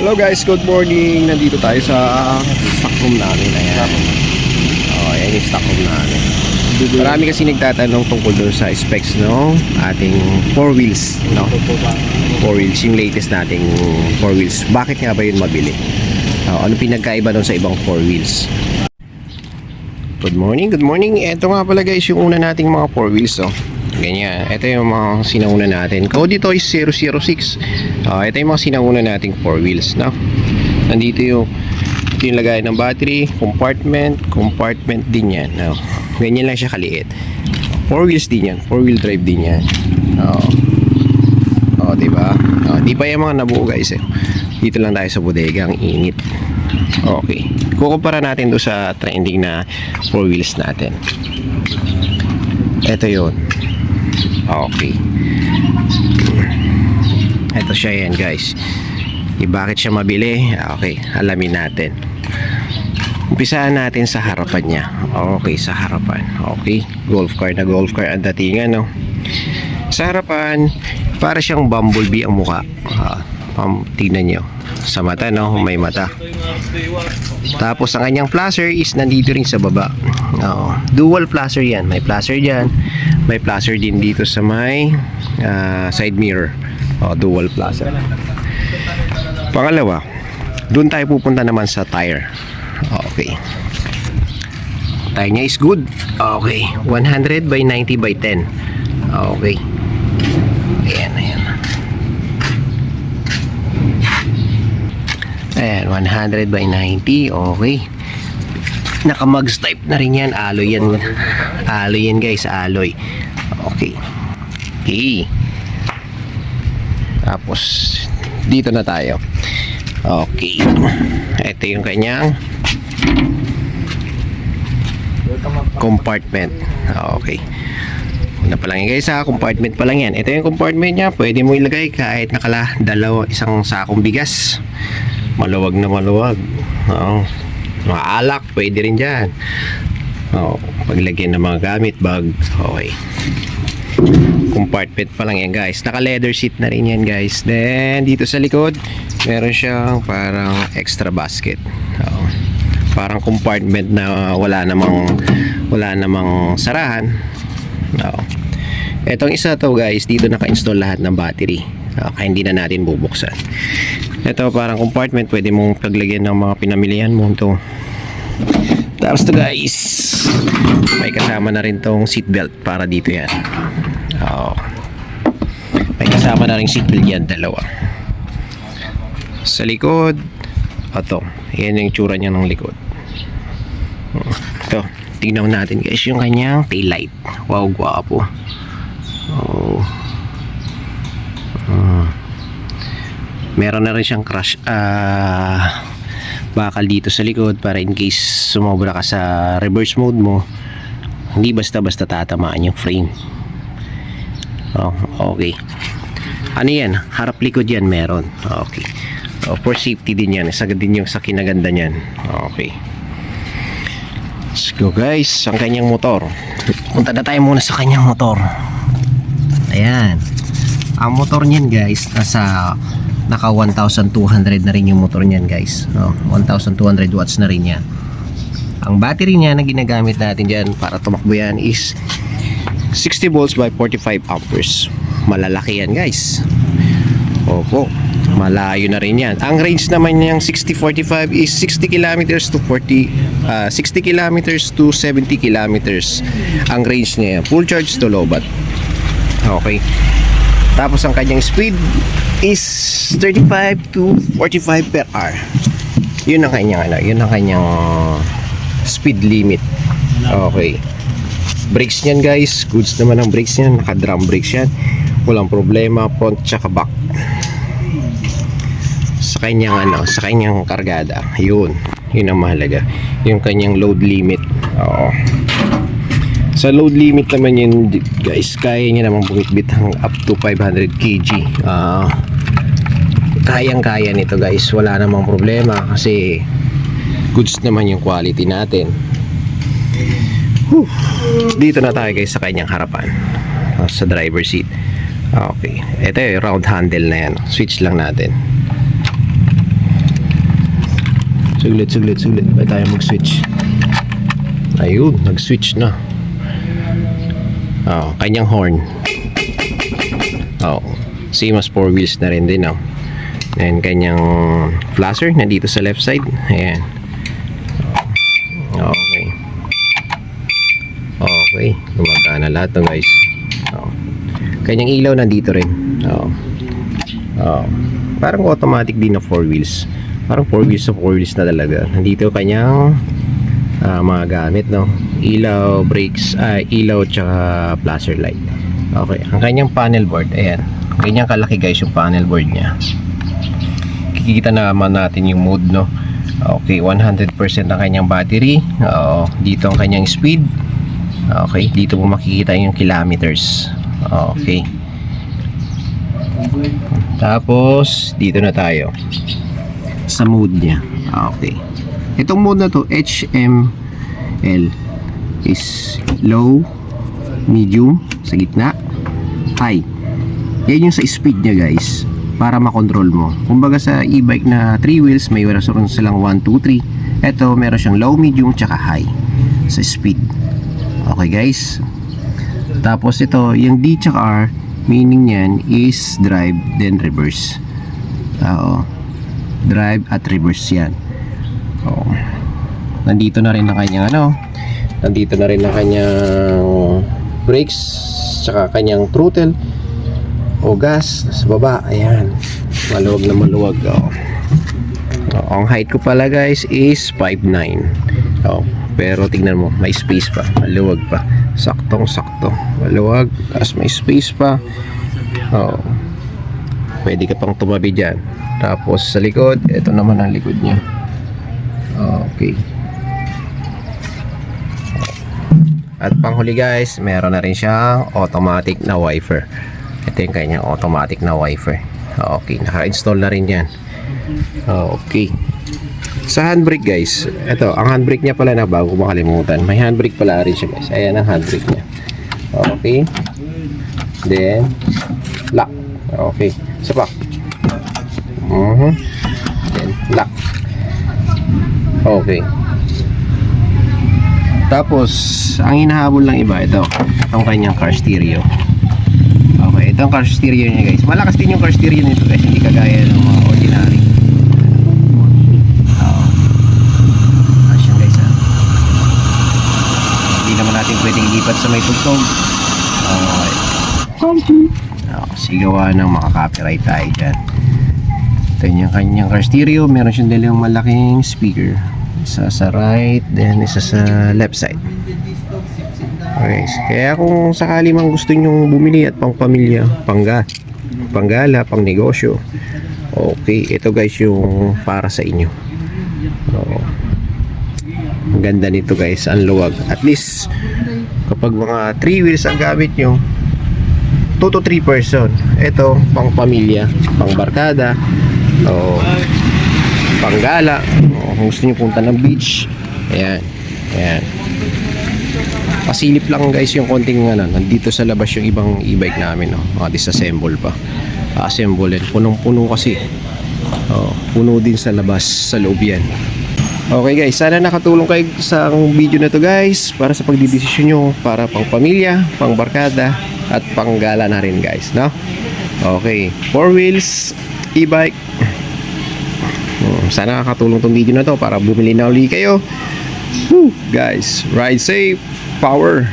Hello guys, good morning. Nandito tayo sa stock room namin. Ayan. Ayan yung stock room namin. Marami kasi nagtatanong tungkol doon sa specs no ating 4 wheels, no? 4 wheels, yung latest nating 4 wheels. Bakit nga ba yun mabili? Ano pinagkaiba doon sa ibang 4 wheels? Good morning, good morning. Ito nga pala guys yung una nating mga 4 wheels, oh. Ganyan. Ito yung mga sinauna natin. Code dito is 006. Ito yung mga sinauna nating 4 wheels, no? Nandito yung lagay ng battery, compartment din yan, no? Ganyan lang siya kaliit. 4 wheels din yan, 4 wheel drive din yan. Diba? Di pa yung mga nabuo guys eh. Dito lang tayo sa bodega, ang init. Okay, kukumpara natin doon sa trending na 4 wheels natin. Ito yun. Okay, ito siya yan guys. Bakit siya mabili? Okay, alamin natin. Umpisahan natin sa harapan niya. Okay, sa harapan. Okay, golf car na golf car ang datingan, no? Sa harapan, para siyang bumblebee ang mukha. Tignan nyo. Sa mata, no? May mata. Tapos ang kanyang placer is nandito rin sa baba. Dual placer yan. May placer dyan. May placer din dito sa may side mirror. Dual placer. Pangalawa, doon tayo pupunta naman sa tire. Okay, tire niya is good. Okay, 100 by 90 by 10. Okay, ayan. Ayan, 100 by 90. Okay, naka-mugs type na rin yan. Alloy yan. Alloy yan guys, alloy. Okay. Tapos dito na tayo. Okay, ito yung kanyang compartment. Okay, una pa lang yan guys, compartment pa lang yan. Ito yung compartment niya. Pwede mo ilagay kahit isang sakong bigas. Maluwag na maluwag. Mga alak, pwede rin dyan. Paglagyan ng mga gamit, bag. Okay, compartment pa lang yan guys. Naka leather seat na rin yan guys. Then dito sa likod meron siyang parang extra basket. Parang compartment na wala namang sarahan. Etong isa to guys, dito naka-install lahat ng battery. Kaya hindi na natin bubuksan. Ito parang compartment, pwede mong paglagyan ng mga pinamilihan mo to. Tapos to guys, may kasama na rin tong seatbelt para dito yan. May kasama na rin seatbelt yan, dalawa. Sa likod, ito, yan yung tsura niya ng likod. Ito, tingnan natin guys yung kanyang tail light. Wow, guwapo. Meron na rin siyang crash bakal dito sa likod para in case sumobra ka sa reverse mode mo, hindi basta-basta tatamaan yung frame. Okay. Ano yan? Harap likod yan meron. Okay. For safety din yan. Sagad din yung sa kinaganda niyan. Okay. Let's go guys. Ang kanyang motor. Punta na tayo muna sa kanyang motor. Ayan. Ang motor niyan guys, naka 1,200 na rin yung motor niyan guys. 1,200 watts na rin yan. Ang battery niya na ginagamit natin dyan para tumakbo yan is 60 volts by 45 amperes. Malalaki yan guys. Opo, malayo na rin yan. Ang range naman niyang 60-45 is 60 kilometers to 60 kilometers to 70 kilometers. Ang range niya, full charge to low bat. Okay. Tapos ang kanyang speed is 35 to 45 per hour. Yun ang kanyang speed limit. Okay. Brakes niyan guys, goods naman ang brakes niyan, naka-drum brakes yan. Walang problema, front tsaka back. Sa kanyang kargada, yun ang mahalaga. Yung kanyang load limit. Sa load limit naman yun guys, kaya niya namang bumitbit up to 500 kg. Kayang-kaya nito guys, wala namang problema kasi goods naman yung quality natin. Dito na tayo guys sa kanyang harapan, sa driver seat. Okay, ito yung round handle na yan, switch lang natin. Saglit. Ba't tayo mag-switch? Ayun, nag-switch na. Oh, kanyang horn. Oh, same as 4 wheels na rin din, oh. And kanyang flasher nandito sa left side. Ayan. Okay. Okay, gumagana lahat to, guys. Oh. Kanyang ilaw nandito rin. Oh. Oh. Parang automatic din na 4 wheels. Parang 4 wheels to 4 wheels na talaga. Nandito kanyang mga gamit, no? Ilaw, brakes, ilaw tsaka flasher light. Okay, ang kanyang panel board, ayan. Ganyan kalaki, guys, yung panel board niya. Kikita naman natin yung mode, no? Okay, 100% ang kanyang battery. Dito ang kanyang speed. Okay, dito mo makikita yung kilometers. Okay. Tapos, dito na tayo sa mode niya. Okay. Itong mode na to, HML, is low, medium, sa gitna, high. Yan yung sa speed niya, guys, para makontrol mo. Kumbaga sa e-bike na 3 wheels, may meron silang 1, 2, 3. Ito, meron siyang low, medium, tsaka high sa speed. Okay, guys. Tapos ito, yung D tsaka R, meaning yan is drive, then reverse. Drive at reverse yan. Nandito na rin ang kanyang nandito na rin ang kanyang brakes, tsaka kanyang throttle o gas sa baba. Ayan, maluwag na maluwag. Ang height ko pala, guys, is 5'9". Pero tignan mo, may space pa, maluwag pa, saktong sakto, maluwag, tapos may space pa. Pwede ka pang tumabi dyan. Tapos sa likod, ito naman ang likod niya. Okay. At panghuli, guys, meron na rin siyang automatic na wiper. Ito yung kanyang automatic na wiper. Okay, naka-install na rin yan. Okay. Sa handbrake, guys, ito, ang handbrake niya pala, na bago makalimutan, may handbrake pala rin siya, guys. Ayan ang handbrake niya. Okay. Then lock. Okay. Isa pa. Then lock. Okay. Tapos, ang hinahabol lang iba, ito, ang kanyang car stereo. Okay, ito ang car stereo niya, guys. Malakas din yung car stereo nito, guys. Hindi kagaya ng mga ordinary. Asyan, guys, ha. Hindi naman natin pwedeng ilipat sa may tugtog. Okay. Sigawa ng makaka-copyright tayo dyan. Ito yung kanyang car stereo. Meron siyang dalawang malaking speaker. Isa sa right, then isa sa left side. Okay, kaya kung sakali mang gusto nyong bumili at pang pamilya, panggala, pang negosyo, okay, ito, guys, yung para sa inyo. Ang ganda nito, guys, ang luwag. At least kapag mga 3 wheels ang gamit nyo, 2 to 3 person, ito pang pamilya, pang barkada, panggala, kung gusto nyo punta ng beach. Ayan, ayan. Pasilip lang, guys, yung konting nandito sa labas yung ibang e-bike namin, disassemble pa, assemble din, punong-puno kasi. Puno din sa labas, sa loob yan. Okay, guys, sana nakatulong kayo sa video na to, guys, para sa pagdidesisyon nyo, para pang pamilya, pang barkada, at pang gala na rin, guys, no? Okay, 4 wheels e-bike. Sana nakatulong tong video na to para bumili na uli kayo. Woo, guys, ride safe, power.